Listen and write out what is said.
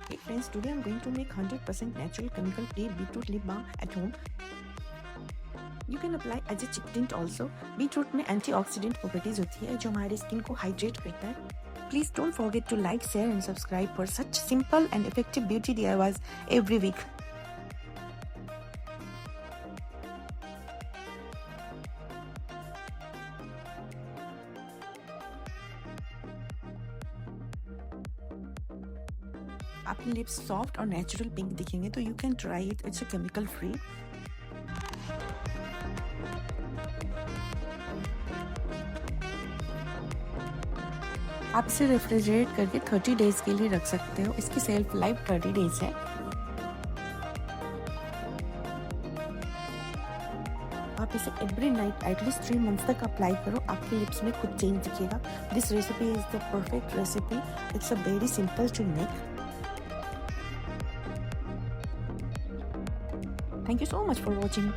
Hey friends, today I'm going to make 100% natural chemical free beetroot lip balm at home. You can apply as a cheek tint also. Beetroot में antioxidant properties होती है जो हमारे skin को hydrate करता है. Please don't forget to like, share and subscribe for such simple and effective beauty DIYs every week. आपके lips soft और नेचुरल पिंक दिखेंगे तो you can try it. It's a chemical free. आप इसे refrigerate करके 30 days के लिए रख सकते हो. इसकी सेल्फ लाइफ 30 डेज है. आप इसे एवरी नाइट एटलीस्ट 3 मंथ्स तक अप्लाई करो. आपके लिप्स में खुद चेंज दिखेगा. This recipe is the perfect recipe. It's a very simple to make. Thank you so much for watching.